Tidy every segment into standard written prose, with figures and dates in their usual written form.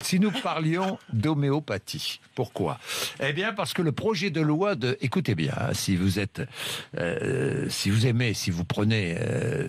si nous parlions d'homéopathie. Pourquoi ? Eh bien, parce que le projet de loi écoutez bien, hein, si vous aimez, si vous prenez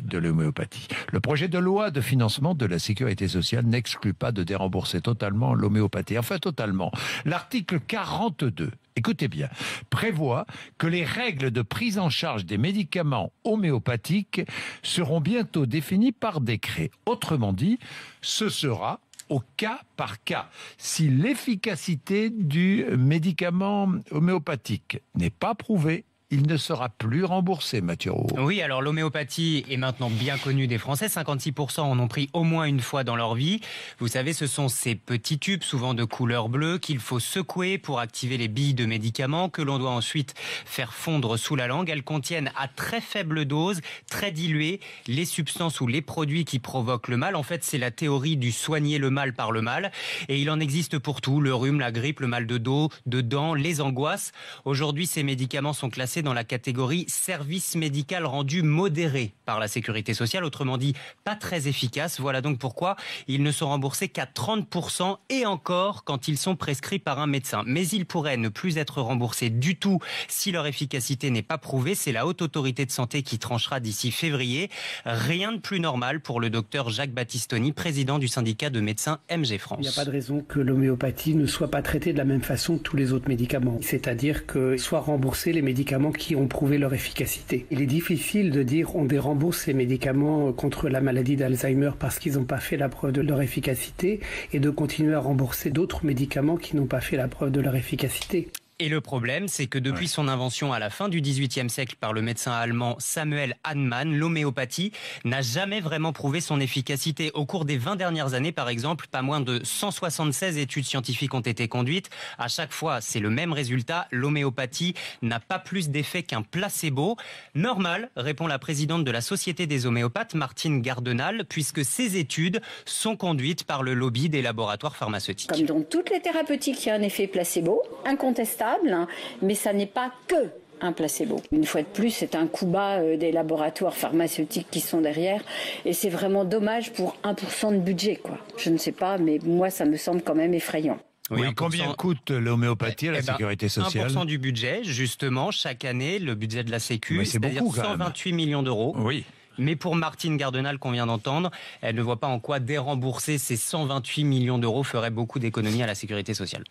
de l'homéopathie. Le projet de loi de financement de la sécurité sociale n'exclut pas de dérembourser totalement l'homéopathie. Enfin, totalement. L'article 42, écoutez bien, prévoit que les règles de prise en charge des médicaments homéopathiques seront bientôt définies par décret. Autrement dit, ce sera au cas par cas. Si l'efficacité du médicament homéopathique n'est pas prouvée, il ne sera plus remboursé, Mathieu Rouault. Oui, alors l'homéopathie est maintenant bien connue des Français. 56% en ont pris au moins une fois dans leur vie. Vous savez, ce sont ces petits tubes, souvent de couleur bleue, qu'il faut secouer pour activer les billes de médicaments que l'on doit ensuite faire fondre sous la langue. Elles contiennent à très faible dose, très diluées, les substances ou les produits qui provoquent le mal. En fait, c'est la théorie du soigner le mal par le mal. Et il en existe pour tout, le rhume, la grippe, le mal de dos, de dents, les angoisses. Aujourd'hui, ces médicaments sont classés dans la catégorie service médical rendu modéré par la Sécurité sociale, autrement dit pas très efficace. Voilà donc pourquoi ils ne sont remboursés qu'à 30% et encore quand ils sont prescrits par un médecin. Mais ils pourraient ne plus être remboursés du tout si leur efficacité n'est pas prouvée. C'est la Haute Autorité de Santé qui tranchera d'ici février. Rien de plus normal pour le docteur Jacques Battistoni, président du syndicat de médecins MG France. Il n'y a pas de raison que l'homéopathie ne soit pas traitée de la même façon que tous les autres médicaments. C'est-à-dire que soient remboursés les médicaments qui ont prouvé leur efficacité. Il est difficile de dire on dérembourse ces médicaments contre la maladie d'Alzheimer parce qu'ils n'ont pas fait la preuve de leur efficacité et de continuer à rembourser d'autres médicaments qui n'ont pas fait la preuve de leur efficacité. Et le problème, c'est que depuis son invention à la fin du XVIIIe siècle par le médecin allemand Samuel Hahnemann, l'homéopathie n'a jamais vraiment prouvé son efficacité. Au cours des 20 dernières années, par exemple, pas moins de 176 études scientifiques ont été conduites. À chaque fois, c'est le même résultat. L'homéopathie n'a pas plus d'effet qu'un placebo. Normal, répond la présidente de la Société des homéopathes, Martine Gardenal, puisque ces études sont conduites par le lobby des laboratoires pharmaceutiques. Comme dans toutes les thérapeutiques, il y a un effet placebo, incontestable. Mais ça n'est pas que un placebo. Une fois de plus, c'est un coup bas des laboratoires pharmaceutiques qui sont derrière et c'est vraiment dommage pour 1% de budget, quoi. Je ne sais pas, mais moi, ça me semble quand même effrayant. Oui, combien coûte l'homéopathie à la Sécurité sociale ? 1% du budget, justement, chaque année, le budget de la Sécu, c'est-à-dire beaucoup, 128 millions d'euros. Oui. Mais pour Martine Gardenal qu'on vient d'entendre, elle ne voit pas en quoi dérembourser ces 128 millions d'euros ferait beaucoup d'économies à la Sécurité sociale.